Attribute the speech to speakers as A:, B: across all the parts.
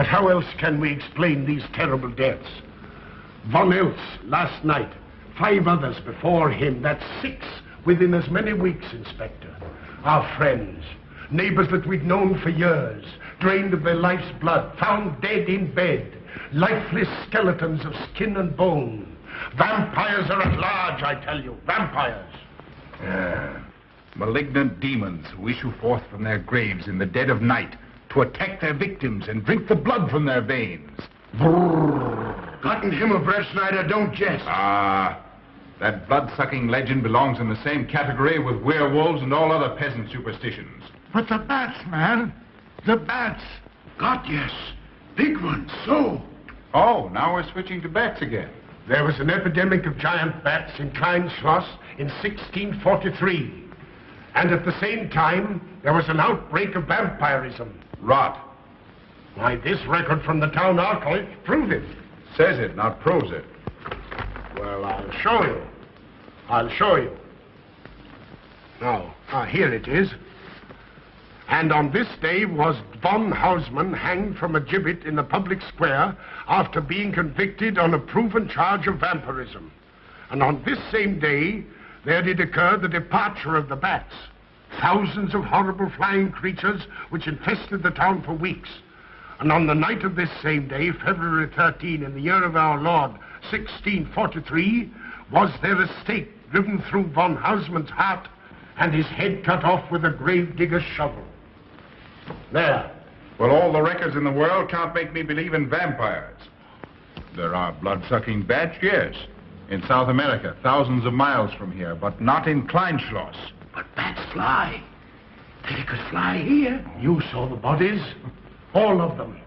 A: But how else can we explain these terrible deaths? Von Eltz last night, 5 others before him. That's 6 within as many weeks, Inspector. Our friends, neighbors that we'd known for years, drained of their life's blood, found dead in bed, lifeless skeletons of skin and bone. Vampires are at large, I tell you. Vampires.
B: Yeah. Malignant demons who issue forth from their graves in the dead of night to attack their victims and drink the blood from their veins.
A: Brrr. Gotten him of Schneider, don't jest.
B: That blood-sucking legend belongs in the same category with werewolves and all other peasant superstitions.
C: But the bats, man. The bats.
A: God, yes. Big ones, so.
B: Oh, now we're switching to bats again.
A: There was an epidemic of giant bats in Kleinschloss in 1643. And at the same time, there was an outbreak of vampirism.
B: Rot.
A: Why, this record from the town archive proves it.
B: Says it, not proves it.
A: Well, I'll show you. I'll show you. Now, here it is. And on this day was von Hausmann hanged from a gibbet in the public square after being convicted on a proven charge of vampirism. And on this same day, there did occur the departure of the bats. Thousands of horrible flying creatures which infested the town for weeks. And on the night of this same day, February 13, in the year of our Lord, 1643, was there a stake driven through von Hausmann's heart and his head cut off with a grave digger's shovel. There.
B: Well, all the records in the world can't make me believe in vampires. There are blood-sucking bats, yes. In South America, thousands of miles from here, but not in Kleinschloss.
A: But bats fly. They could fly here. You saw the bodies. All of them.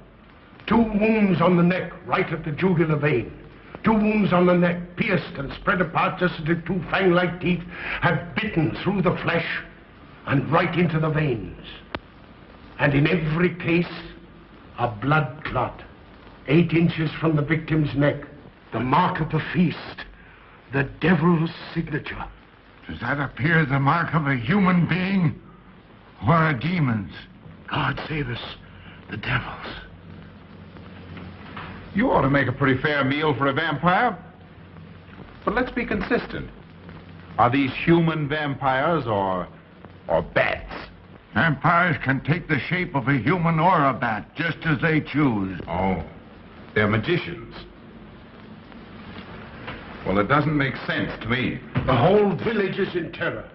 A: 2 wounds on the neck, right at the jugular vein. 2 wounds on the neck, pierced and spread apart just as if 2 fang-like teeth had bitten through the flesh and right into the veins. And in every case, a blood clot, 8 inches from the victim's neck. The mark of the feast, the devil's signature.
C: Does that appear the mark of a human being or a demon's?
A: God save us, the devil's.
B: You ought to make a pretty fair meal for a vampire. But let's be consistent. Are these human vampires or bats?
C: Vampires can take the shape of a human or a bat, just as they choose.
B: Oh, they're magicians. Well, it doesn't make sense to me.
A: The whole village is in terror.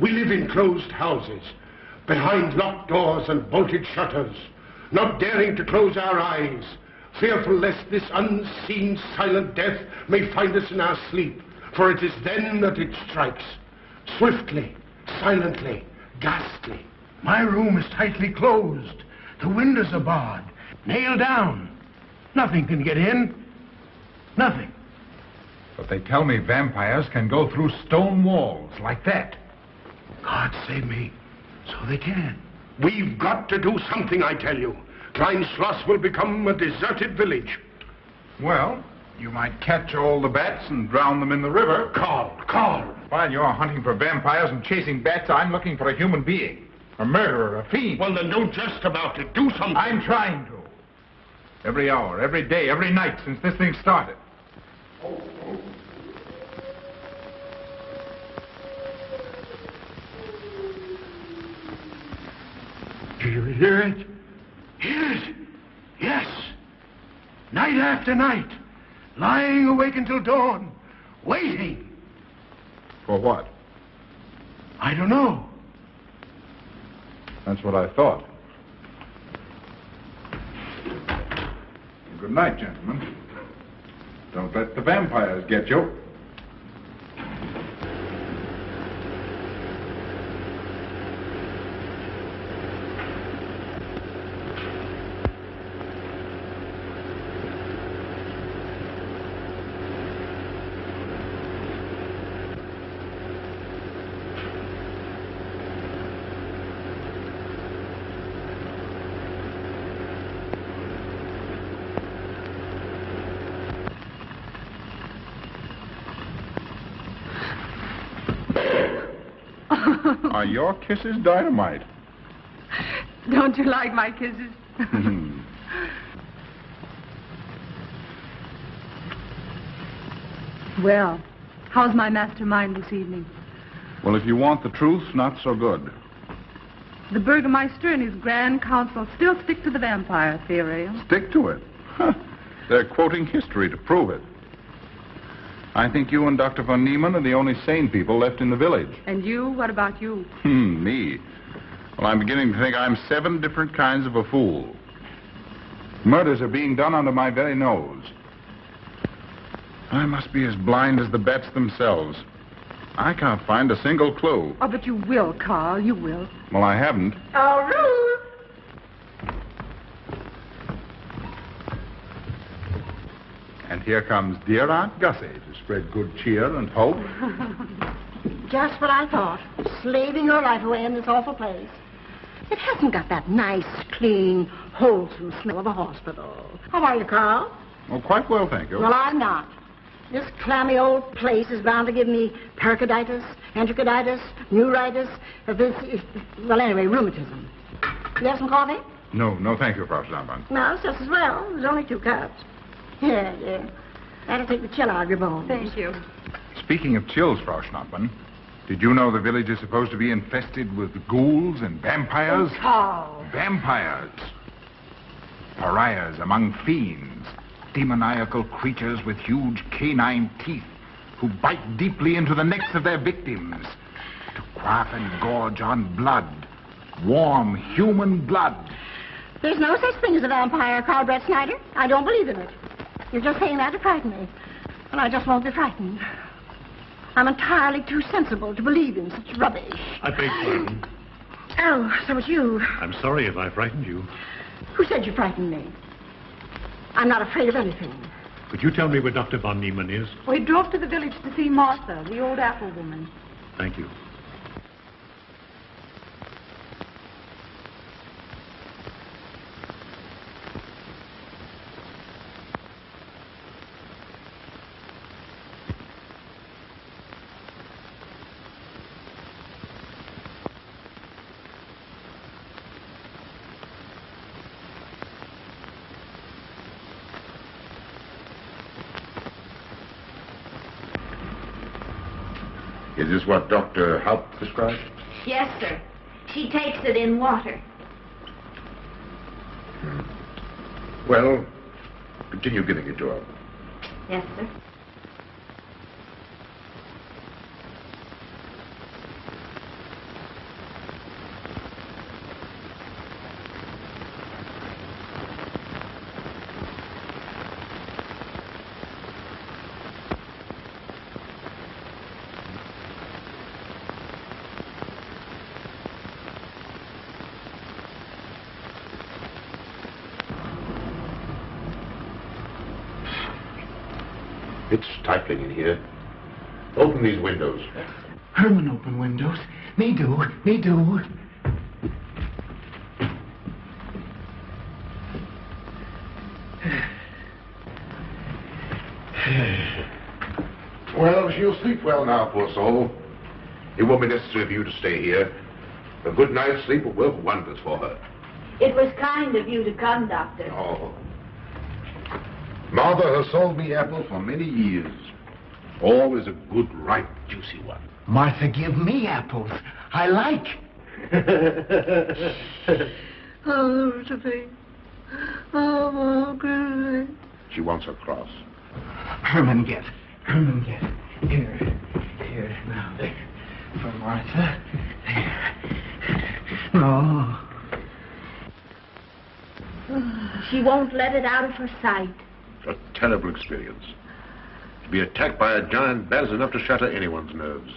A: We live in closed houses, behind locked doors and bolted shutters, not daring to close our eyes, fearful lest this unseen silent death may find us in our sleep, for it is then that it strikes. Swiftly, silently, ghastly. My room is tightly closed. The windows are barred, nailed down. Nothing can get in. Nothing.
B: But they tell me vampires can go through stone walls like that.
A: God save me. So they can. We've got to do something, I tell you. Kleinschloss will become a deserted village.
B: Well, you might catch all the bats and drown them in the river.
A: Carl.
B: While you're hunting for vampires and chasing bats, I'm looking for a human being. A murderer, a fiend.
A: Well, then don't jest about it. Do something.
B: I'm trying to. Every hour, every day, every night since this thing started.
A: Do you hear it? Hear it? Yes. Night after night. Lying awake until dawn. Waiting.
B: For what?
A: I don't know.
B: That's what I thought. Good night, gentlemen. Don't let the vampires get you. Are your kisses dynamite?
D: Don't you like my kisses? Well, how's my mastermind this evening?
B: Well, if you want the truth, not so good.
D: The Burgermeister and his Grand Council still stick to the vampire theory.
B: Stick to it. Huh. They're quoting history to prove it. I think you and Dr. von Niemann are the only sane people left in the village.
D: And you? What about you?
B: Me? Well, I'm beginning to think I'm 7 different kinds of a fool. Murders are being done under my very nose. I must be as blind as the bats themselves. I can't find a single clue.
D: Oh, but you will, Carl. You will.
B: Well, I haven't.
E: Oh, Ruth!
B: And here comes dear Aunt Gussie to spread good cheer and hope.
E: Just what I thought. Slaving your life away in this awful place. It hasn't got that nice, clean, wholesome smell of a hospital. How are you, Carl?
B: Oh, quite well, thank you.
E: Well, I'm not. This clammy old place is bound to give me pericarditis, enterocolitis, neuritis, well, anyway, rheumatism. You have some coffee?
B: No, thank you, Frau Stammbank.
E: No, it's just as well. There's only 2 cups. Yeah. That'll take the chill out of your bones.
D: Thank you.
B: Speaking of chills, Frau Schnappmann, did you know the village is supposed to be infested with ghouls and vampires?
D: Oh, Carl.
B: Vampires. Pariahs among fiends. Demoniacal creatures with huge canine teeth who bite deeply into the necks of their victims to quaff and gorge on blood. Warm human blood.
E: There's no such thing as a vampire, Carl Brett Snyder. I don't believe in it. You're just saying that to frighten me. And I just won't be frightened. I'm entirely too sensible to believe in such rubbish.
F: I beg pardon.
E: Oh, so it's you.
F: I'm sorry if I frightened you.
E: Who said you frightened me? I'm not afraid of anything.
F: Could you tell me where Dr. von Niemann is?
D: We drove to the village to see Martha, the old apple woman.
F: Thank you.
G: Is this what Dr. Haupt prescribed?
H: Yes, sir. She takes it in water.
G: Well, continue giving it to her.
H: Yes, sir.
G: It's stifling in here. Open these windows.
I: Herman open windows. Me do.
G: Well, she'll sleep well now, poor soul. It won't be necessary for you to stay here. A good night's sleep will work wonders for her.
H: It was kind of you to come, Doctor.
G: Oh. Martha has sold me apples for many years. Always a good, ripe, juicy one.
I: Martha give me apples. I like.
E: Oh, Sophie. Oh, good.
G: She wants her cross.
I: Herman get. Here, now, there. For Martha. There. No.
H: She won't let it out of her sight.
G: A terrible experience. To be attacked by a giant bat is enough to shatter anyone's nerves.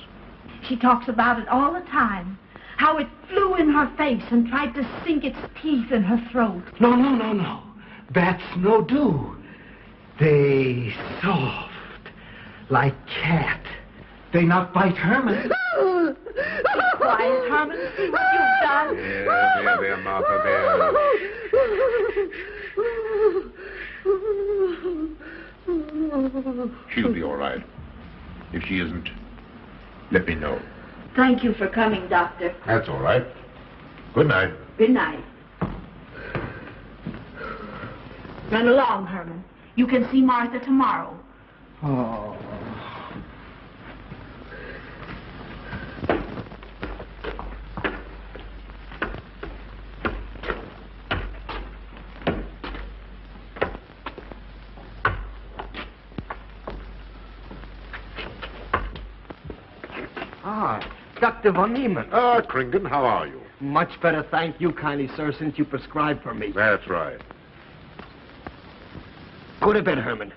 H: She talks about it all the time. How it flew in her face and tried to sink its teeth in her throat.
I: No. Bats no do. They soft. Like cat. They not bite Herman.
H: Quiet, Herman. See what you've done.
G: There, Martha, there. She'll be all right. If she isn't, let me know.
H: Thank you for coming, Doctor.
G: That's all right. Good night.
H: Good night. Run along, Herman. You can see Martha tomorrow.
I: Oh. Dr. von Niemann.
G: Ah, Kringen, how are you?
I: Much better, thank you kindly, sir, since you prescribed for me.
G: That's right.
I: Go to bed, Herman.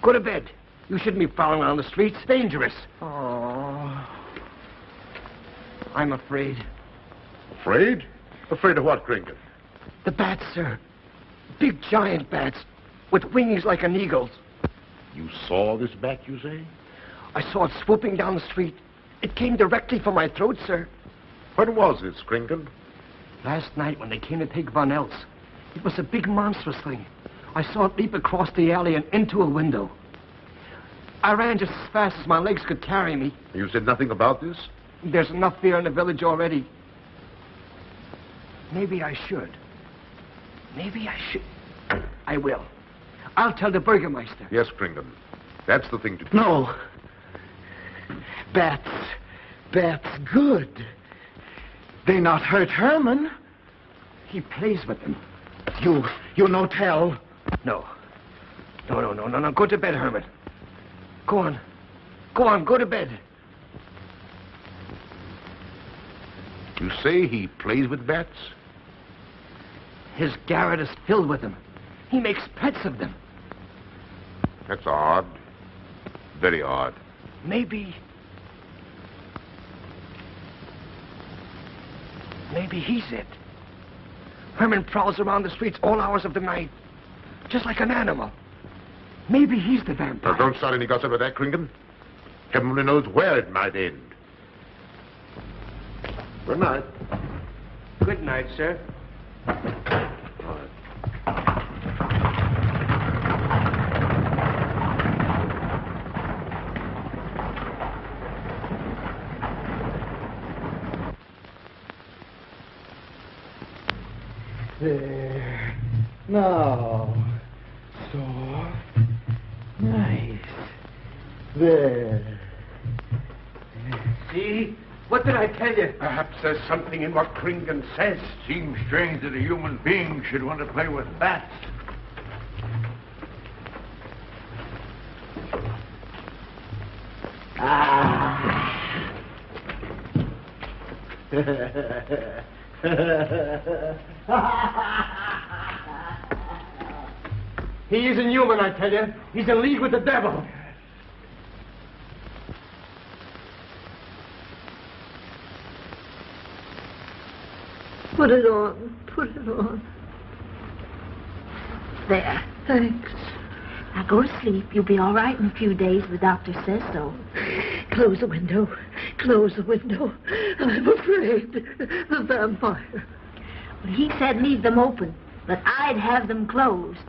I: Go to bed. You shouldn't be prowling around the streets. Dangerous. Oh. I'm afraid.
G: Afraid? Afraid of what, Kringen?
I: The bats, sir. Big giant bats with wings like an eagle's.
G: You saw this bat, you say?
I: I saw it swooping down the street. It came directly for my throat, sir.
G: When was this, Kringen?
I: Last night when they came to take Von Eltz. It was a big monstrous thing. I saw it leap across the alley and into a window. I ran just as fast as my legs could carry me.
G: You said nothing about this?
I: There's enough fear in the village already. Maybe I should. Maybe I should. I will. I'll tell the Burgermeister.
G: Yes, Kringen. That's the thing to do.
I: No. Bats. Bats good. They not hurt Herman. He plays with them. You no tell. No. No. Go to bed, Herman. Go on. Go to bed.
G: You say he plays with bats?
I: His garret is filled with them. He makes pets of them.
G: That's odd. Very odd.
I: Maybe he's it. Herman prowls around the streets all hours of the night, just like an animal. Maybe he's the vampire.
G: Now, don't start any gossip of that, Kringen. Heaven only knows where it might end. Good night.
I: Good night, sir. There. Now. Soft. Nice. There. See? What did I tell you?
A: Perhaps there's something in what Kringen says.
C: Seems strange that a human being should want to play with bats.
I: He isn't human, I tell you. He's in league with the devil.
E: Put it on. There.
H: Thanks.
E: Now go to sleep. You'll be all right in a few days. The doctor says so.
H: Close the window. I'm afraid. The vampire.
E: Well, he said leave them open, but I'd have them closed.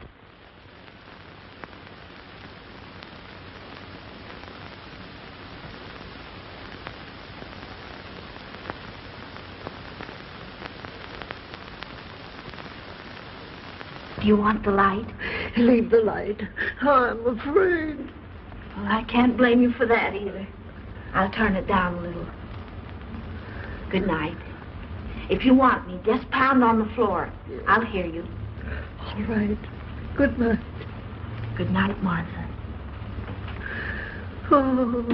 E: Do you want the light?
H: Leave the light. I'm afraid.
E: Well, I can't blame you for that either. I'll turn it down a little. Good night. If you want me, just pound on the floor. I'll hear you.
H: All right. Good night.
E: Good night, Martha.
H: Oh.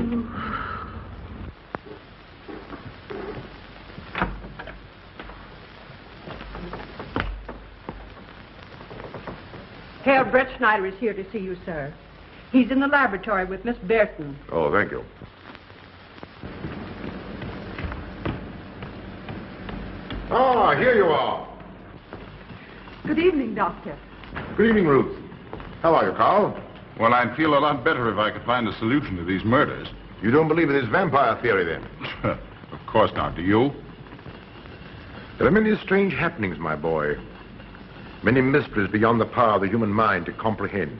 D: Herr Brett Schneider is here to see you, sir. He's in the laboratory with Miss Burton.
G: Oh, thank you. Ah, here you are.
D: Good evening, Doctor.
G: Good evening, Ruth. How are you, Carl?
J: Well, I'd feel a lot better if I could find a solution to these murders.
G: You don't believe in this vampire theory, then?
J: Of course not. Do you?
G: There are many strange happenings, my boy. Many mysteries beyond the power of the human mind to comprehend.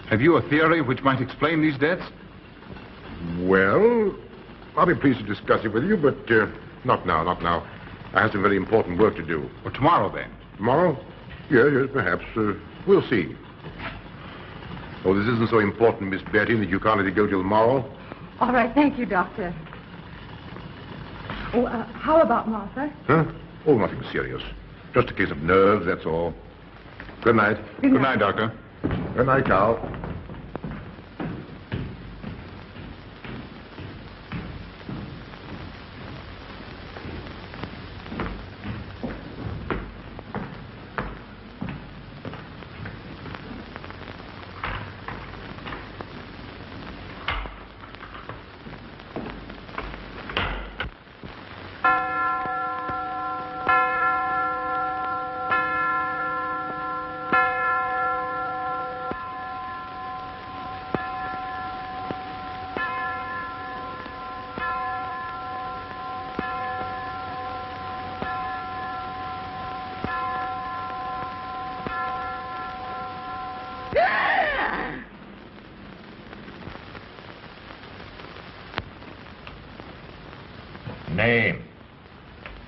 J: Have you a theory which might explain these deaths?
G: Well, I'll be pleased to discuss it with you, but not now. I have some very important work to do.
J: Well, tomorrow, then.
G: Tomorrow? Yes, perhaps. We'll see. Oh, this isn't so important, Miss Betty, that you can't let it go till tomorrow.
D: All right, thank you, Doctor. Oh, how about Martha?
G: Huh? Oh, nothing serious. Just a case of nerves, that's all. Good night.
J: Good night, Doctor.
G: Good night, Carl.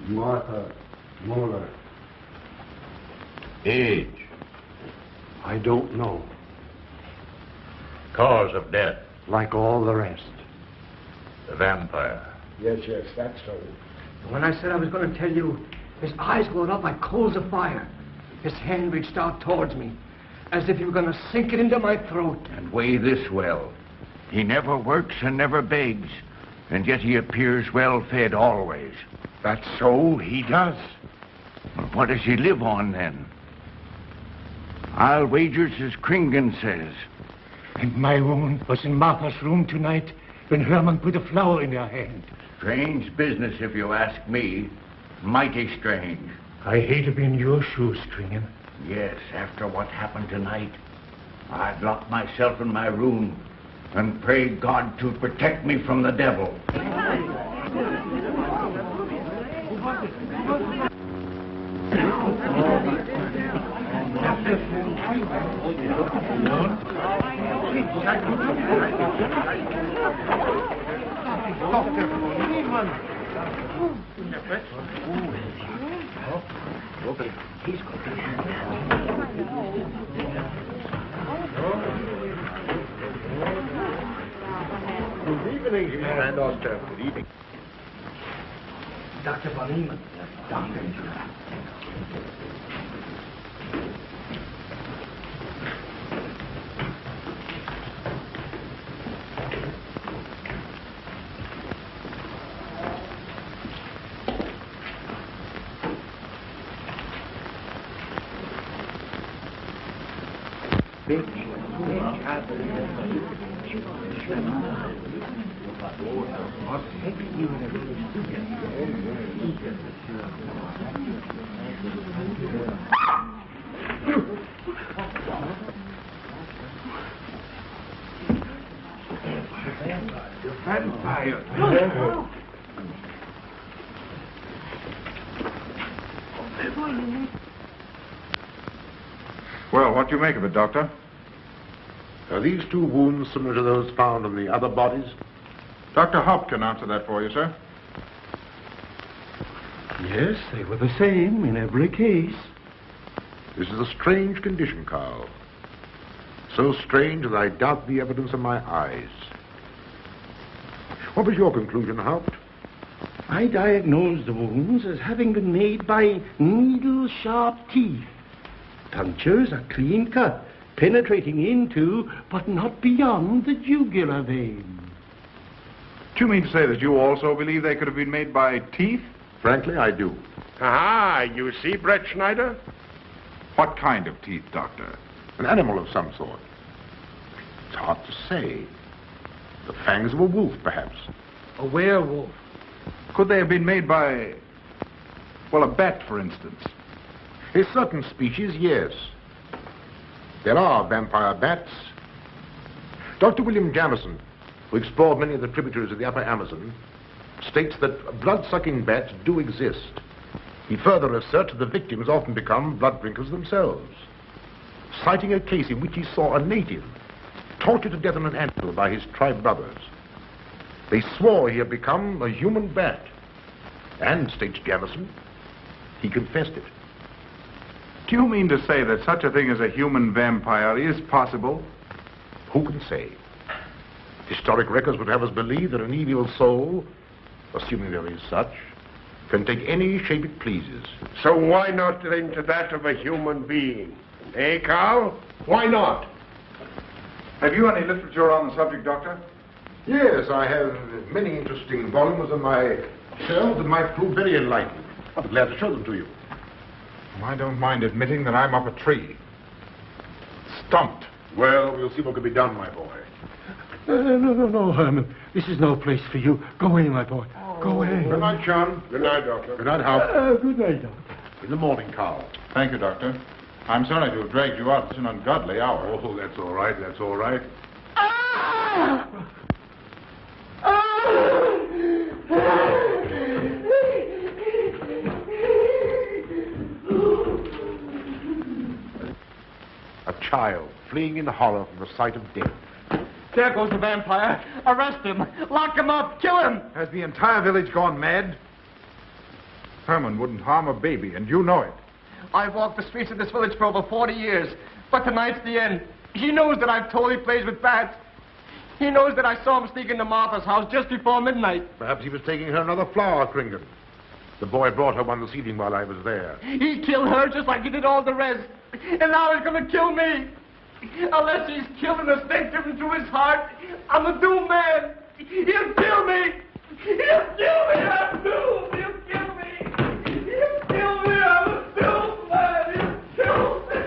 A: Martha Muller.
G: Age?
A: I don't know.
G: Cause of death?
A: Like all the rest.
G: The vampire.
A: Yes, that's so.
I: When I said I was going to tell you, his eyes glowed up like coals of fire. His hand reached out towards me, as if he were going to sink it into my throat.
C: And weigh this well. He never works and never begs, and yet he appears well-fed always.
B: That's so, he does.
C: What does he live on, then? I'll wager it's as Kringen says.
I: And my wound was in Martha's room tonight when Herman put a flower in her hand.
C: Strange business, if you ask me. Mighty strange.
I: I hate to be in your shoes, Kringen.
C: Yes, after what happened tonight, I'd lock myself in my room and pray God to protect me from the devil.
A: Good evening, Van Oster. Good evening.
I: Dr. von Niemann. Doctor.
B: Well, what do you make of it, Doctor?
G: Are these two wounds similar to those found on the other bodies?
B: Dr. Hopp can answer that for you, sir.
I: Yes, they were the same in every case.
G: This is a strange condition, Carl. So strange that I doubt the evidence of my eyes. What was your conclusion, Haupt?
I: I diagnosed the wounds as having been made by needle-sharp teeth. Punctures are clean cut, penetrating into, but not beyond, the jugular vein.
B: Do you mean to say that you also believe they could have been made by teeth?
G: Frankly, I do.
A: Ah, you see, Brett Schneider?
B: What kind of teeth, Doctor?
G: An animal of some sort. It's hard to say. The fangs of a wolf, perhaps.
I: A werewolf.
B: Could they have been made by, well, a bat, for instance?
G: A certain species, yes. There are vampire bats. Dr. William Jamison, who explored many of the tributaries of the upper Amazon, states that blood-sucking bats do exist. He further asserts that the victims often become blood drinkers themselves, citing a case in which he saw a native tortured to death on an anthill by his tribe brothers. They swore he had become a human bat, and, states Jamison, he confessed it.
B: Do you mean to say that such a thing as a human vampire is possible?
G: Who can say? Historic records would have us believe that an evil soul, assuming there is such, can take any shape it pleases.
A: So why not into that of a human being? Eh, Carl? Why not?
B: Have you any literature on the subject, Doctor?
G: Yes, I have many interesting volumes on my shelves that might prove very enlightening. I'll be glad to show them to you.
B: I don't mind admitting that I'm up a tree. Stumped.
G: Well, we'll see what can be done, my boy.
I: No, Herman. This is no place for you. Go away, my boy. Go away.
G: Good night, John.
A: Good night, Doctor.
G: Good night, Hal.
I: Good night, Doctor.
G: In the morning, Carl.
B: Thank you, Doctor. I'm sorry to have dragged you out at an ungodly hour.
G: Oh, that's all right. That's all right. A child fleeing in horror from the sight of death.
I: There goes the vampire. Arrest him. Lock him up. Kill him.
B: Has the entire village gone mad? Herman wouldn't harm a baby, and you know it.
I: I've walked the streets of this village for over 40 years, but tonight's the end. He knows that I've told he plays with bats. He knows that I saw him sneak into Martha's house just before midnight.
G: Perhaps he was taking her another flower, Kringan. The boy brought her one this evening while I was there.
I: He killed her just like he did all the rest. And now he's going to kill me. Unless he's killed a stake driven through his heart, I'm a doomed man. He'll kill me. He'll kill me. I'm doomed. He'll kill me. He'll kill me. I'm a doomed man. He'll kill me.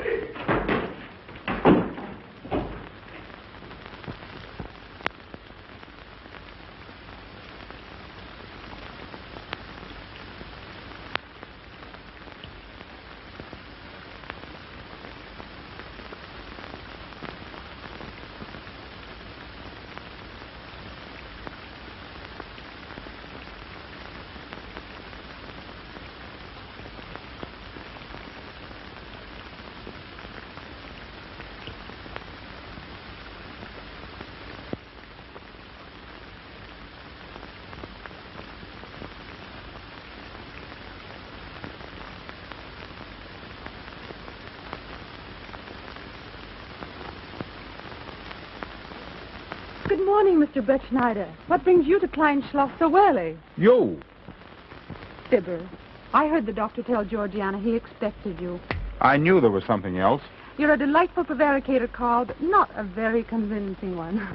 K: Good morning, Mr. Brett Schneider. What brings you to Klein Schloss so early?
B: You?
K: Fibber, I heard the doctor tell Georgiana he expected you.
B: I knew there was something else.
K: You're a delightful prevaricator, Carl, but not a very convincing one.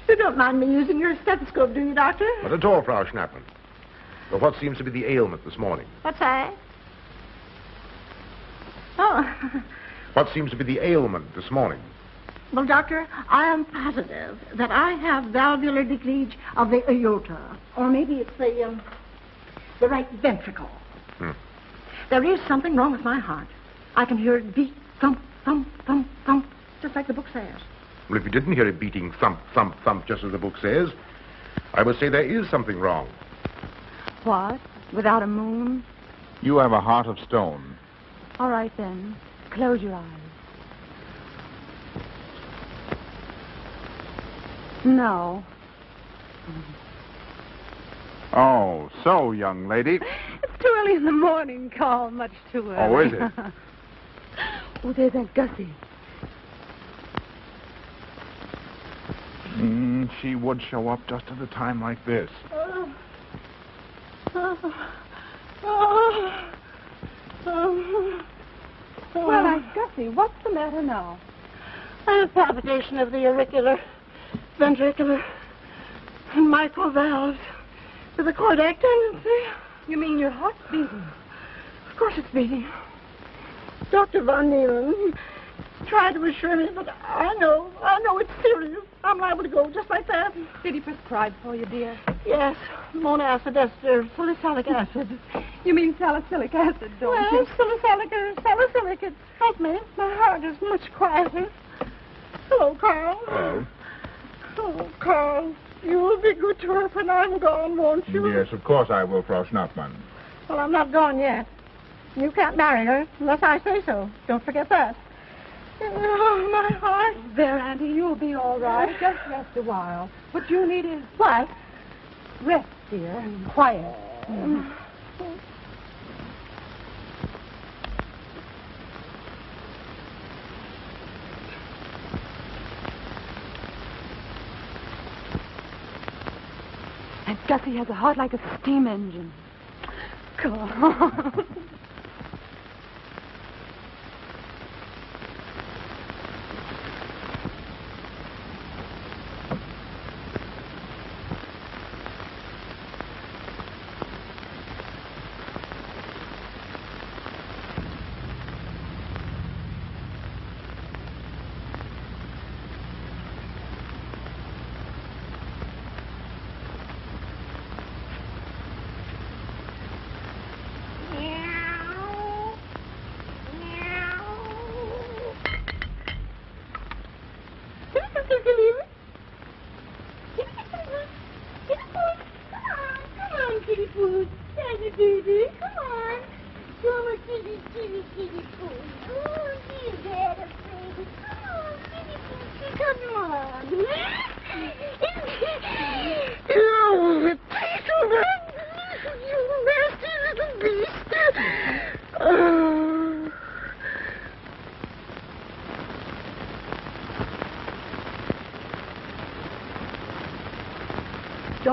E: You don't mind me using your stethoscope, do you, Doctor?
G: Not at all, Frau Schnappmann. But what seems to be the ailment this morning?
E: What's that? Oh.
G: What seems to be the ailment this morning?
E: Well, Doctor, I am positive that I have valvular leakage of the aorta. Or maybe it's the right ventricle. There is something wrong with my heart. I can hear it beat, thump, thump, thump, thump, just like the book says.
G: Well, if you didn't hear it beating thump, thump, thump, just as the book says, I would say there is something wrong.
K: What? Without a moon?
B: You have a heart of stone.
K: All right, then. Close your eyes. No.
B: Oh, so, young lady.
K: It's too early in the morning, Carl. Much too early.
B: Oh, is it?
K: Oh, there's Aunt Gussie.
B: She would show up just at a time like this.
K: Well, Aunt Gussie, what's the matter now?
E: I have palpitation of the auricular, ventricular, and mitral valves with a cardiac tendency.
K: You mean your heart's beating?
E: Of course it's beating. Dr. Von Neelen tried to assure me, but I know it's serious. I'm liable to go just like that.
K: Did he prescribe for you, dear?
E: Yes, monacid ester, salicylic acid.
K: You mean salicylic acid, don't you?
E: Salicylic. It helped me. My heart is much quieter. Hello, Carl.
G: Hello.
E: Oh, Carl, you will be good to her when I'm gone, won't you?
B: Yes, of course I will, Frau Schnappmann.
E: Well, I'm not gone yet. You can't marry her unless I say so. Don't forget that. Oh, my heart.
K: There, Auntie, you'll be all right. Just rest a while. What you need is...
E: What?
K: Rest, dear, and quiet. And Gussie has a heart like a steam engine. Come on.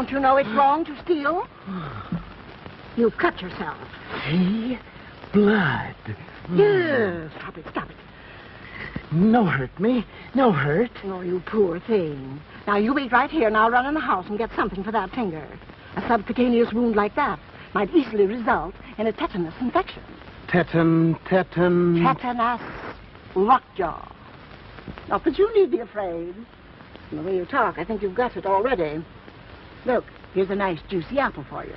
E: Don't you know it's wrong to steal? You've cut yourself.
I: See? Blood.
E: Yes. Stop it, stop it.
I: No hurt me. No hurt.
E: Oh, you poor thing. Now, you wait right here, and I'll run in the house and get something for that finger. A subcutaneous wound like that might easily result in a tetanus infection.
I: Tetanus.
E: Lockjaw. Not that you need be afraid. From the way you talk, I think you've got it already. Look, here's a nice juicy apple for you.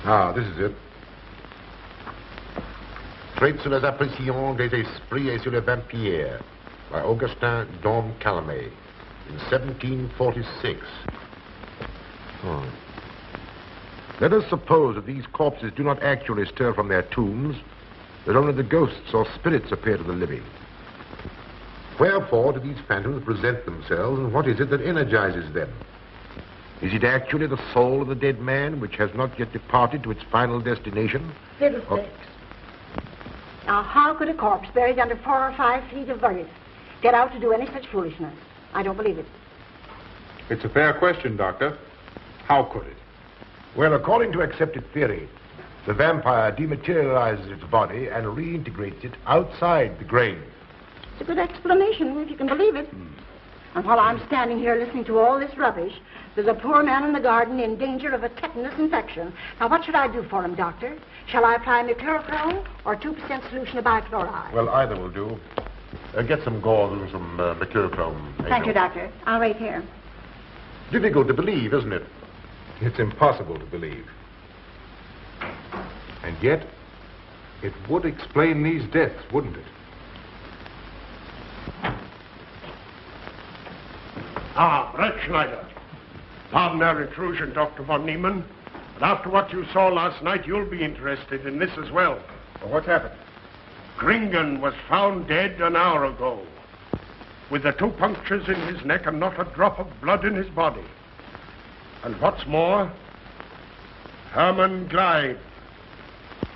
G: Ah, this is it. Traits sur les impressions des esprits et sur les vampires by Augustin Dom Calame in 1746. Let us suppose that these corpses do not actually stir from their tombs, that only the ghosts or spirits appear to the living. Wherefore do these phantoms present themselves, and what is it that energizes them? Is it actually the soul of the dead man, which has not yet departed to its final destination?
E: Fiddlesticks. Now, how could a corpse buried under 4 or 5 feet of earth get out to do any such foolishness? I don't believe it.
J: It's a fair question, Doctor. How could it?
G: Well, according to accepted theory, the vampire dematerializes its body and reintegrates it outside the grave.
E: It's a good explanation, if you can believe it. And while I'm standing here listening to all this rubbish, there's a poor man in the garden in danger of a tetanus infection. Now, what should I do for him, Doctor? Shall I apply mercurochrome or 2% solution of bichloride?
G: Well, either will do. Get some gauze and some mercurochrome.
E: Thank you, Doctor. I'll wait here.
G: Difficult to believe, isn't it?
J: It's impossible to believe. And yet, it would explain these deaths, wouldn't it?
A: Ah, Brett Schneider. Pardon our intrusion, Dr. von Niemann. But after what you saw last night, you'll be interested in this as well.
J: Well, what's happened?
A: Kringen was found dead an hour ago, with the 2 punctures in his neck and not a drop of blood in his body. And what's more, Herman Gleib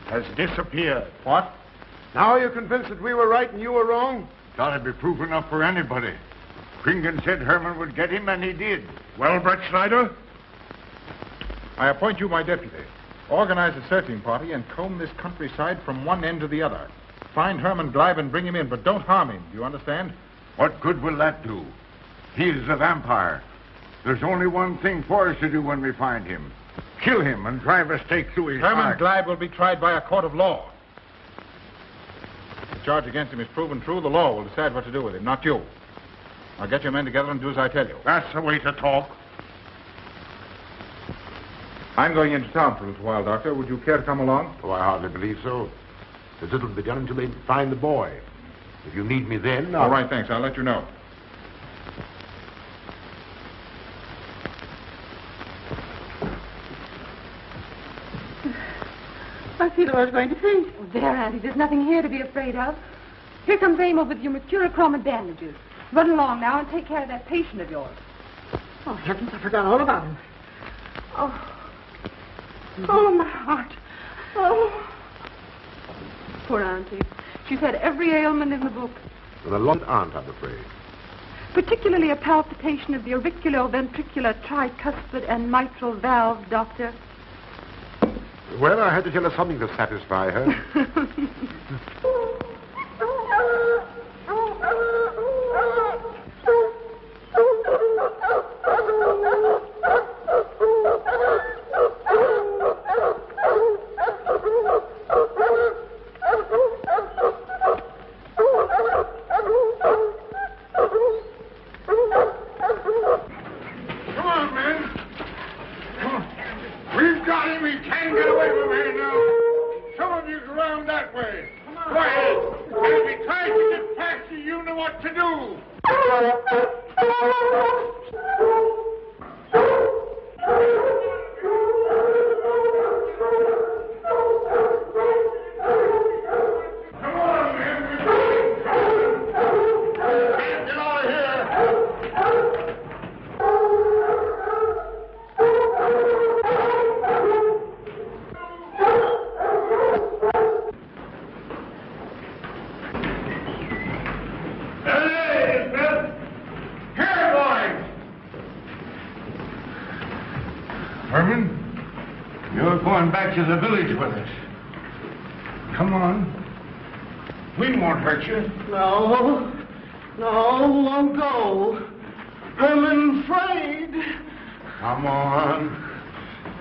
A: has disappeared.
J: What?
A: Now you're convinced that we were right and you were wrong?
C: Thought it'd be proof enough for anybody. Kringen said Herman would get him, and he did.
A: Well, Brett Schneider?
B: I appoint you my deputy. Organize a searching party and comb this countryside from one end to the other. Find Herman Gleib and bring him in, but don't harm him. Do you understand?
C: What good will that do? He is a vampire. There's only one thing for us to do when we find him. Kill him and drive a stake through his
B: Herman
C: heart.
B: Gleib will be tried by a court of law. If the charge against him is proven true, the law will decide what to do with him, not you. Now get your men together and do as I tell you.
A: That's the way to talk.
B: I'm going into town for a little while, Doctor. Would you care to come along?
G: Oh, I hardly believe so. There's little to be done until they find the boy. If you need me then...
B: All right, thanks. I'll let you know.
K: I feel I was going to faint. Oh, there, Auntie, there's nothing here to be afraid of. Here comes Amo with your mercurochrome and bandages. Run along now and take care of that patient of yours.
E: Oh, heavens, I forgot all about him.
K: Oh. Oh, my heart. Oh. Poor Auntie. She's had every ailment in the book.
G: And a lot aren't, I'm afraid.
K: Particularly a palpitation of the auriculoventricular tricuspid and mitral valve, Doctor.
G: Well, I had to tell her something to satisfy her.
C: Come on, men. Come on. We've got him. He can't get away from here now. Some of you's around that way. Go ahead. And if he tries to get past you, you know what to do. Come on, men. Get out of here. back to the village with us. Come on. We won't hurt you.
I: No, won't go. Herman afraid.
C: Come on.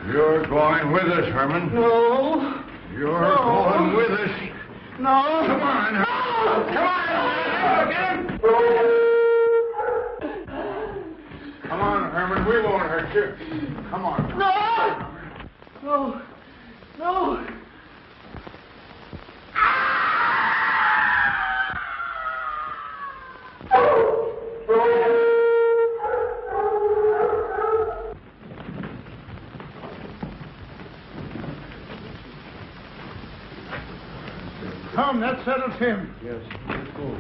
C: You're going with us, Herman.
I: No.
C: You're going with us.
I: No.
C: Come on.
I: No.
C: Come on. Come on, Herman. We won't hurt you. Come on.
I: No.
C: Come, that settles him.
A: Yes, let's go.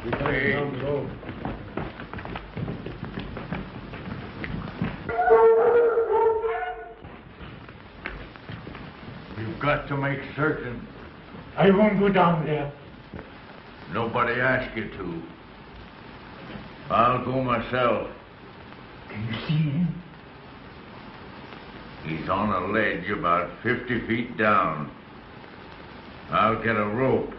A: We got to get down the road.
C: You've got to make certain.
A: I won't go down there.
C: Nobody asked you to. I'll go myself.
A: Can you see him?
C: He's on a ledge about 50 feet down. I'll get a rope.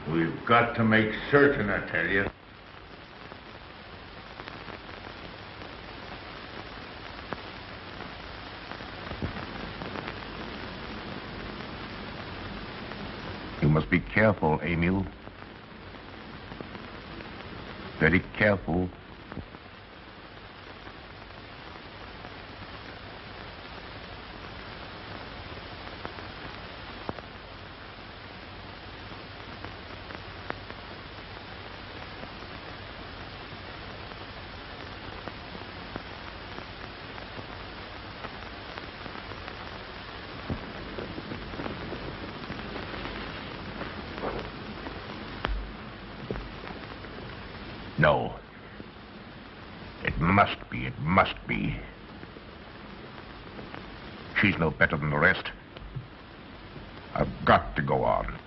C: We've got to make certain, I tell you.
G: You must be careful, Emil. Very careful. No. It must be. She's no better than the rest. I've got to go on.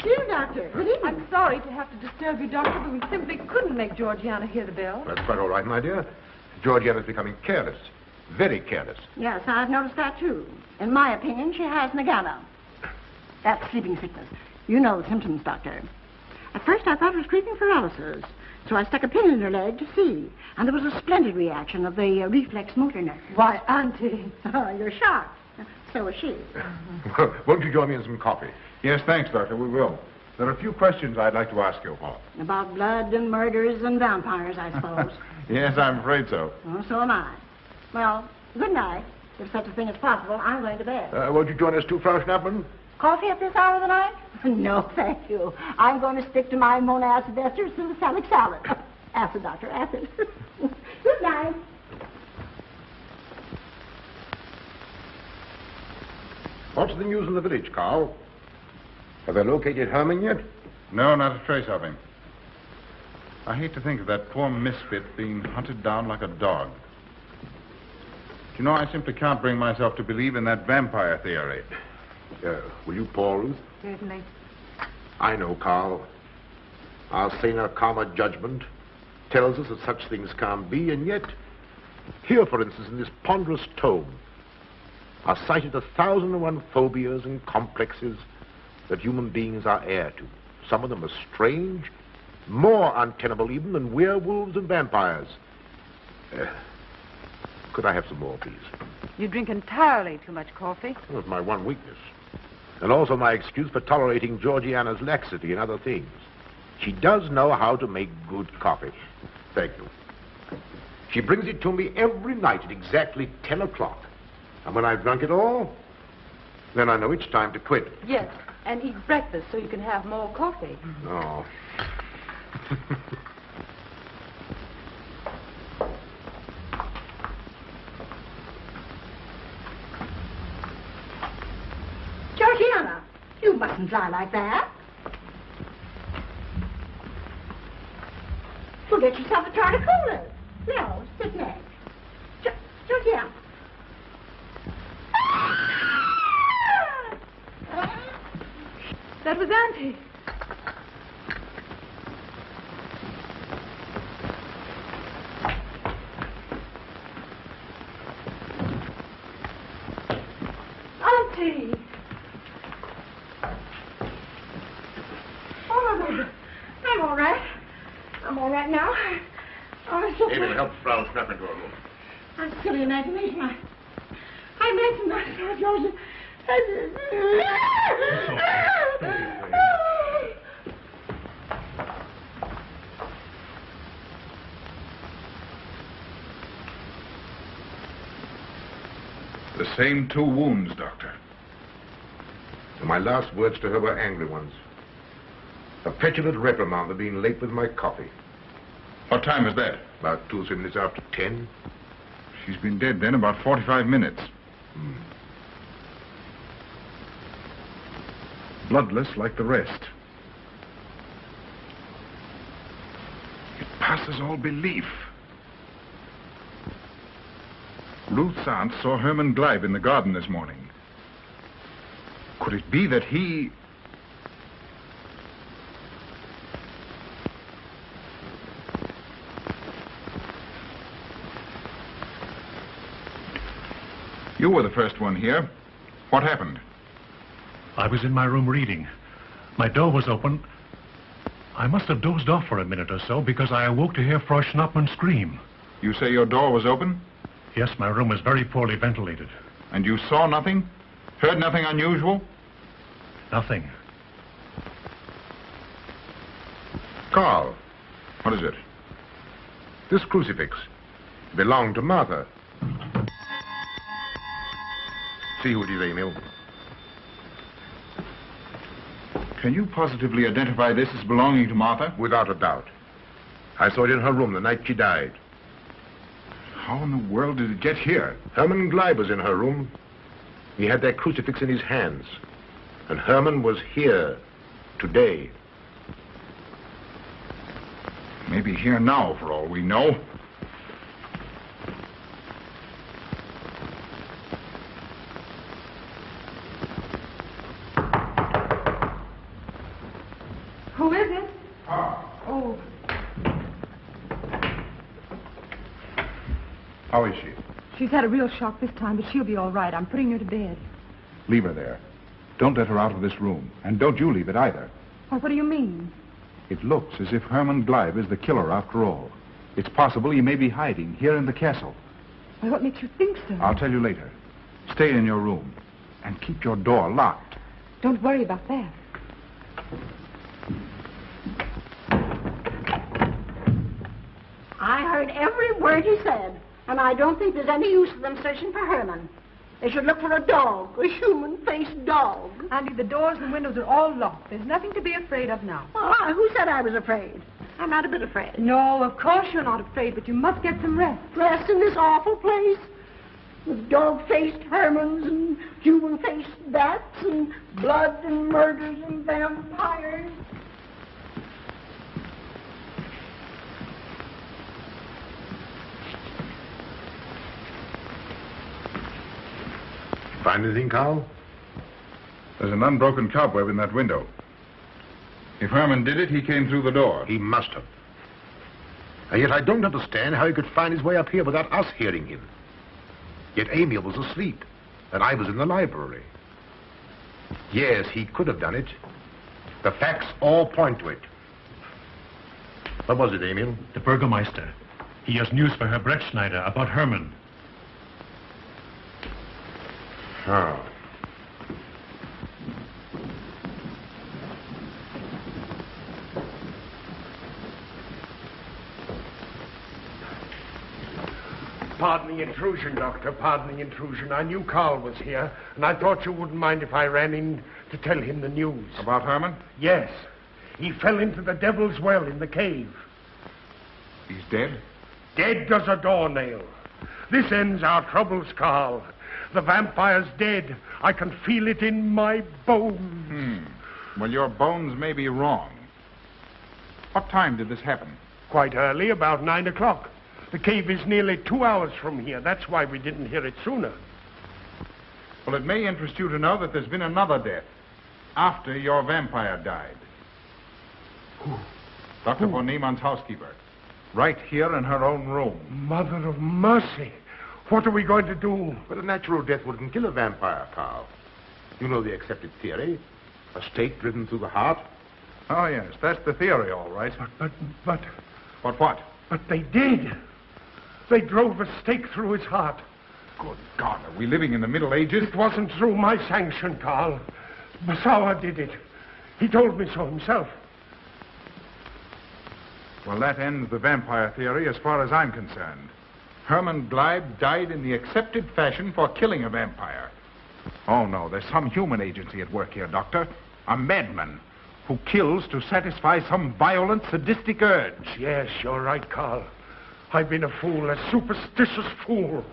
D: Dear Doctor, good evening. I'm sorry to have to disturb you, Doctor, but we simply couldn't make Georgiana hear the bell.
G: That's quite all right, my dear. Georgiana's becoming careless. Very careless.
E: Yes, I've noticed that, too. In my opinion, she has Nagana. That's sleeping sickness. You know the symptoms, Doctor. At first I thought it was creeping paralysis, so I stuck a pin in her leg to see. And there was a splendid reaction of the reflex motor nerve.
H: Why, Auntie.
E: Oh, you're shocked. So is she.
G: Won't you join me in some coffee?
B: Yes, thanks, Doctor. We will. There are a few questions I'd like to ask you.
E: About blood and murders and vampires, I suppose.
B: Yes, I'm afraid so.
E: Oh, so am I. Well, good night. If such a thing is possible, I'm going to bed.
G: Won't you join us too, Frau Schnappmann?
E: Coffee at this hour of the night? No, thank you. I'm going to stick to my monacid esters and salicylic salad. Acid, Doctor, acid. Good night.
G: What's the news in the village, Carl? Have they located Herman yet?
B: No, not a trace of him. I hate to think of that poor misfit being hunted down like a dog. You know, I simply can't bring myself to believe in that vampire theory.
G: Will you pour, Ruth?
H: Certainly.
G: I know, Carl. Our saner, calmer judgment tells us that such things can't be, and yet, here, for instance, in this ponderous tome, are cited 1,001 phobias and complexes that human beings are heir to. Some of them are strange, more untenable even than werewolves and vampires. Could I have some more, please?
K: You drink entirely too much coffee.
G: Well, it's my one weakness. And also my excuse for tolerating Georgiana's laxity and other things. She does know how to make good coffee. Thank you. She brings it to me every night at exactly 10 o'clock. And when I've drunk it all, then I know it's time to quit.
K: Yes, and eat breakfast so you can have more coffee.
G: No.
E: Georgiana, you mustn't lie like that. You'll get yourself a jar of cooler. No, sit next. Georgiana.
K: That was Auntie. Auntie.
E: Oh, I'm all right. I'm all right now. Oh, it's
G: David, help Frau Schnappmann to her room.
E: I'm silly imagination. I mentioned myself, Joseph.
B: The same 2 wounds, Doctor.
G: And my last words to her were angry ones. A petulant reprimand for being late with my coffee.
B: What time is that?
G: About 2 or 3 minutes after 10.
B: She's been dead then about 45 minutes. Bloodless like the rest. It passes all belief. Ruth's aunt saw Herman Gleib in the garden this morning. Could it be that he... You were the first one here. What happened?
F: I was in my room reading. My door was open. I must have dozed off for a minute or so because I awoke to hear Frau Schnappmann scream.
B: You say your door was open?
F: Yes, my room is very poorly ventilated.
B: And you saw nothing? Heard nothing unusual?
F: Nothing.
G: Carl.
B: What is it?
G: This crucifix belonged to Martha. See who it is, Emil.
B: Can you positively identify this as belonging to Martha?
G: Without a doubt. I saw it in her room the night she died.
B: How in the world did it get here?
G: Herman Gleib was in her room. He had that crucifix in his hands. And Herman was here today.
B: Maybe here now, for all we know.
K: Who is it?
B: Oh. How is she?
H: She's had a real shock this time, but she'll be all right. I'm putting her to bed.
G: Leave her there.
B: Don't let her out of this room. And don't you leave it either.
H: Well, what do you mean?
B: It looks as if Herman Gleib is the killer after all. It's possible he may be hiding here in the castle.
H: Well, what makes you think so?
B: I'll tell you later. Stay in your room and keep your door locked.
H: Don't worry about that.
E: I heard every word he said, and I don't think there's any use of them searching for Herman. They should look for a dog, a human-faced dog.
D: Andy, the doors and windows are all locked. There's nothing to be afraid of now.
E: Well, who said I was afraid? I'm not a bit afraid.
D: No, of course you're not afraid, but you must get some rest.
E: Rest in this awful place? With dog-faced Hermans and human-faced bats and blood and murders and vampires.
G: Find anything, Carl?
B: There's an unbroken cobweb in that window. If Herman did it, he came through the door.
G: He must have. And yet I don't understand how he could find his way up here without us hearing him. Yet Emil was asleep, and I was in the library. Yes, he could have done it. The facts all point to it. What was it, Emil?
F: The Burgermeister. He has news for Herr Brettschneider about Herman.
G: Oh.
A: Pardon the intrusion, Doctor. Pardon the intrusion. I knew Carl was here, and I thought you wouldn't mind if I ran in to tell him the news.
B: About Herman?
A: Yes. He fell into the Devil's Well in the cave.
B: He's dead?
A: Dead as a doornail. This ends our troubles, Carl. The vampire's dead. I can feel it in my bones.
B: Well, your bones may be wrong. What time did this happen?
A: Quite early, about 9 o'clock. The cave is nearly 2 hours from here. That's why we didn't hear it sooner.
B: Well, it may interest you to know that there's been another death after your vampire died.
A: Who?
B: Dr. von Niemann's housekeeper. Right here in her own room.
A: Mother of mercy. What are we going to do?
G: But a natural death wouldn't kill a vampire, Carl. You know the accepted theory. A stake driven through the heart.
B: Oh, yes, that's the theory, all right.
A: But...
B: What?
A: But they did. They drove a stake through his heart.
B: Good God, are we living in the Middle Ages?
A: It wasn't through my sanction, Carl. Basawa did it. He told me so himself.
B: Well, that ends the vampire theory as far as I'm concerned. Herman Gleib died in the accepted fashion for killing a vampire. Oh, no, there's some human agency at work here, Doctor. A madman who kills to satisfy some violent, sadistic urge.
A: Yes, you're right, Carl. I've been a fool, a superstitious fool.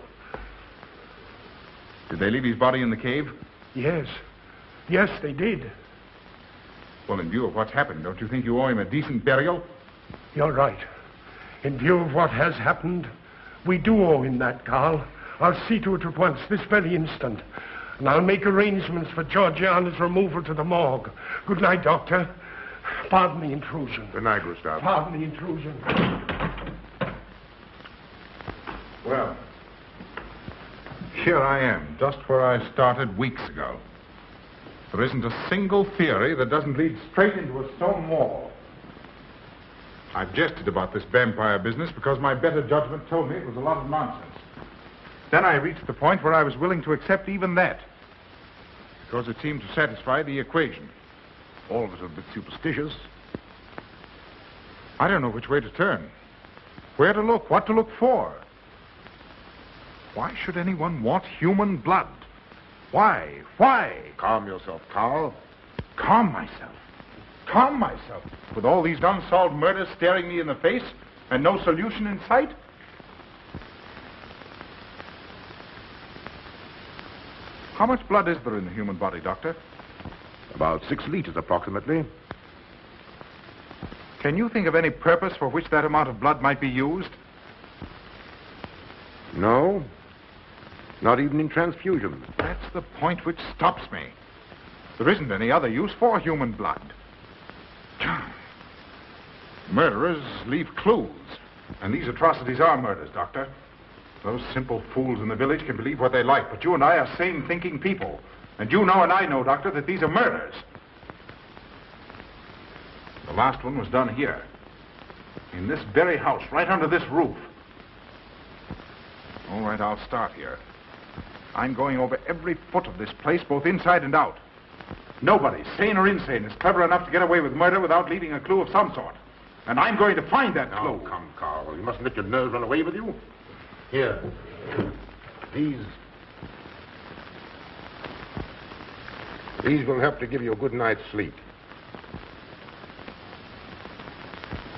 B: Did they leave his body in the cave?
A: Yes. Yes, they did.
B: Well, in view of what's happened, don't you think you owe him a decent burial?
A: You're right. In view of what has happened, we do owe him that, Carl. I'll see to it at once, this very instant. And I'll make arrangements for Georgiana's removal to the morgue. Good night, Doctor. Pardon the intrusion.
G: Good night, Gustav.
A: Pardon the intrusion.
B: Well, here I am, just where I started weeks ago. There isn't a single theory that doesn't lead straight into a stone wall. I've jested about this vampire business because my better judgment told me it was a lot of nonsense. Then I reached the point where I was willing to accept even that, because it seemed to satisfy the equation.
G: All of us are a bit superstitious.
B: I don't know which way to turn, where to look, what to look for. Why should anyone want human blood? Why?
G: Calm yourself, Carl.
B: Calm myself. Calm myself. With all these unsolved murders staring me in the face and no solution in sight? How much blood is there in the human body, Doctor?
G: About 6 liters, approximately.
B: Can you think of any purpose for which that amount of blood might be used?
G: No. Not even in transfusion.
B: That's the point which stops me. There isn't any other use for human blood. Murderers leave clues. And these atrocities are murders, Doctor. Those simple fools in the village can believe what they like, but you and I are sane, thinking people. And you know and I know, Doctor, that these are murders. The last one was done here. In this very house, right under this roof. All right, I'll start here. I'm going over every foot of this place, both inside and out. Nobody, sane or insane, is clever enough to get away with murder without leaving a clue of some sort. And I'm going to find that clue.
G: Oh, come, Carl. You mustn't let your nerves run away with you. Here. These will help to give you a good night's sleep.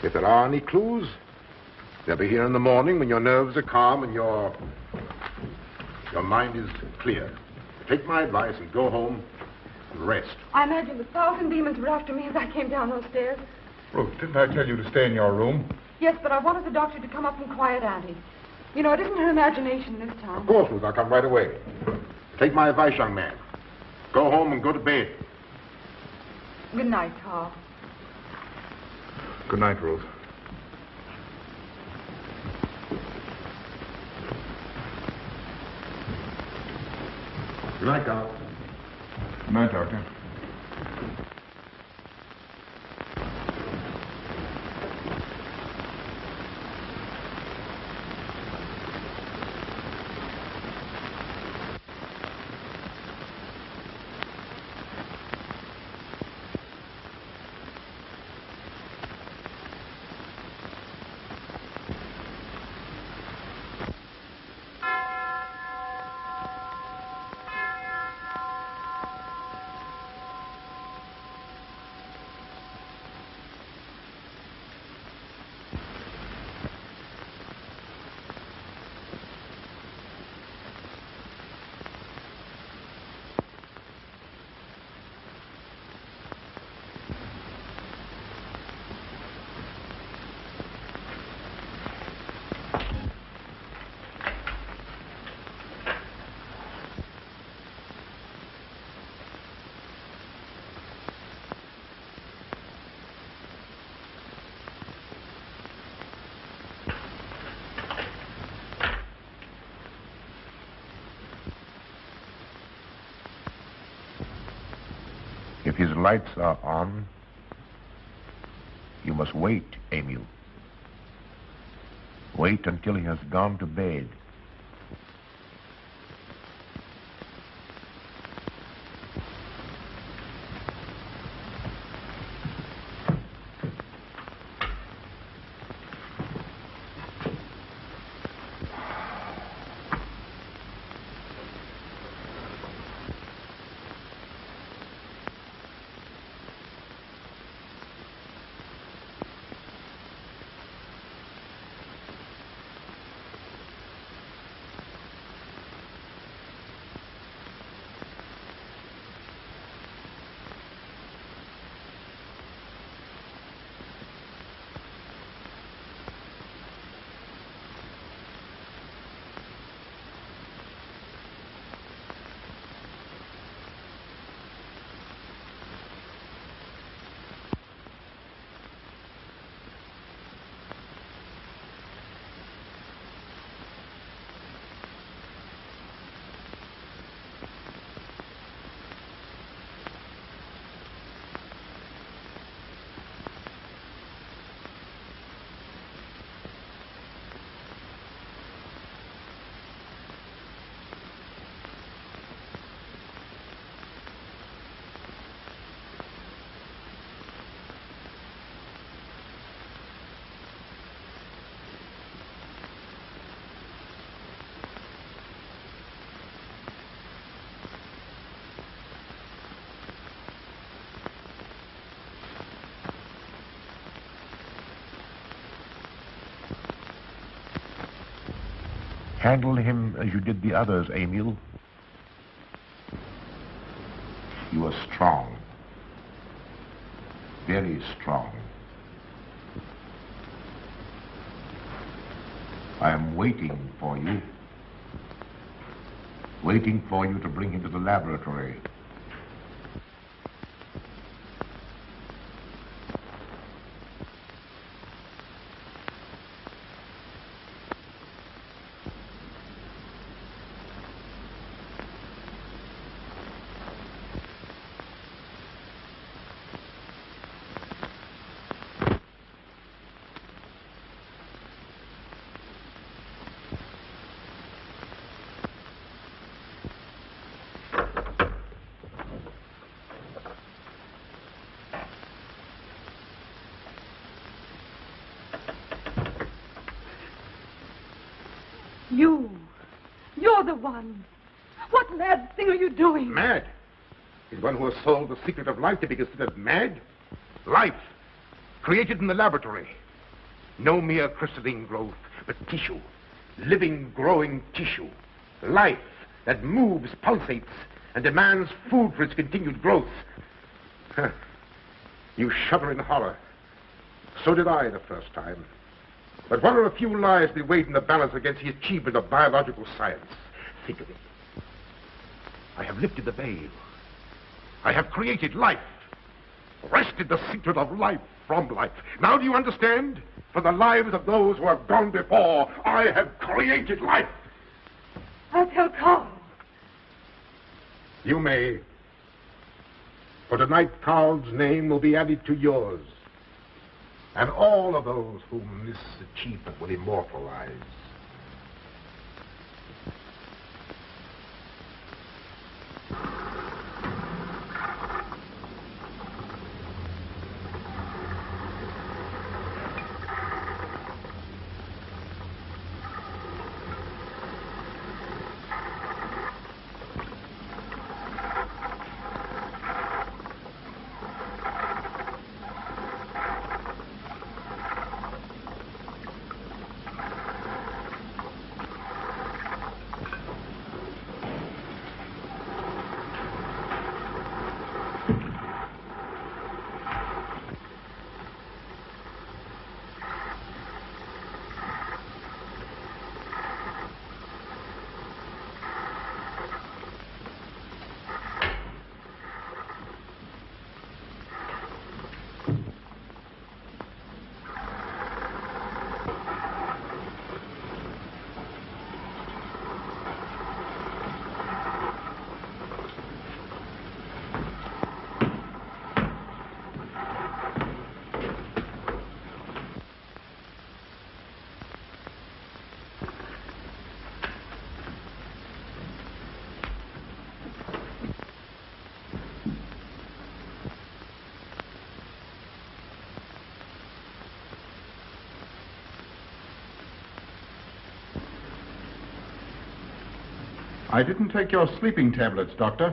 G: If there are any clues, they'll be here in the morning when your nerves are calm and your mind is clear. Take my advice and go home and rest.
K: I imagine 1,000 demons were after me as I came down those stairs.
C: Ruth, didn't I tell you to stay in your room?
K: Yes, but I wanted the doctor to come up and quiet Auntie. You know, it isn't her imagination this time.
G: Of course, Ruth, I'll come right away. Take my advice, young man. Go home and go to bed.
K: Good night, Carl.
B: Good night, Ruth.
G: Good night, Carl.
B: Good night, Doctor.
G: If his lights are on, you must wait, Emil. Wait until he has gone to bed. Handle him as you did the others, Emil. You are strong. Very strong. I am waiting for you. Waiting for you to bring him to the laboratory.
H: You're the one. What mad thing are you doing?
G: Mad? Is one who has solved the secret of life to be considered mad? Life, created in the laboratory. No mere crystalline growth, but tissue. Living, growing tissue. Life that moves, pulsates, and demands food for its continued growth. Huh. You shudder in horror. So did I the first time. But what are a few lives be weighed in the balance against the achievement of biological science? Think of it. I have lifted the veil. I have created life. Wrested the secret of life from life. Now do you understand? For the lives of those who have gone before, I have created life.
H: I'll tell Carl.
G: You may. For tonight, Carl's name will be added to yours. And all of those whom this achievement will immortalize.
J: I didn't take your sleeping tablets, Doctor.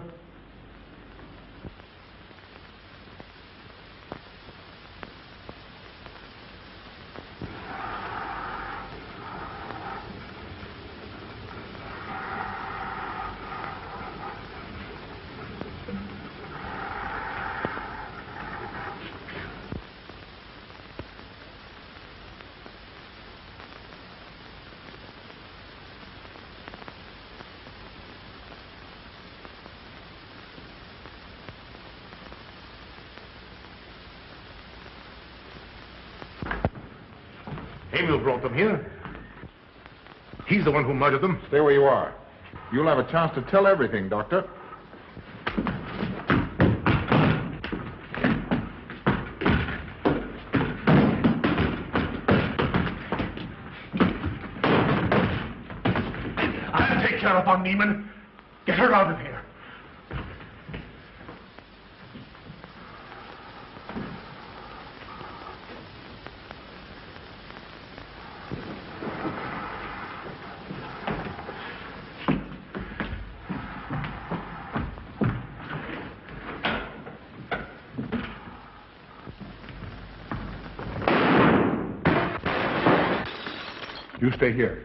G: Emil brought them here. He's the one who murdered them.
J: Stay where you are. You'll have a chance to tell everything, Doctor.
A: I'll take care of von Niemann. Get her out of here.
J: You stay here.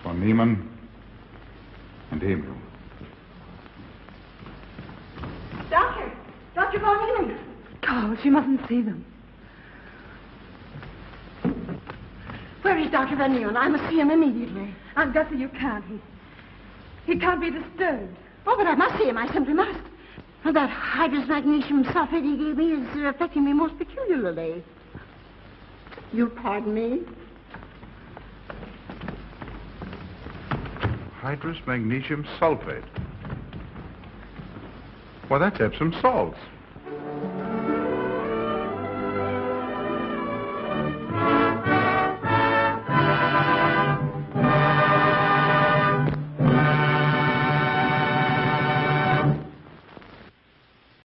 J: Von Niemann and Emil.
E: Doctor! Dr. von Niemann!
H: Carl, she mustn't see them.
E: Where is Dr. Van Nieuwen? I must see him immediately.
H: Aunt Gussie, you can't. He can't be disturbed.
E: Oh, but I must see him. I simply must. And that hydrous magnesium sulfate he gave me is affecting me most peculiarly. You'll pardon me?
J: Hydrous magnesium sulfate. Why, that's Epsom salts.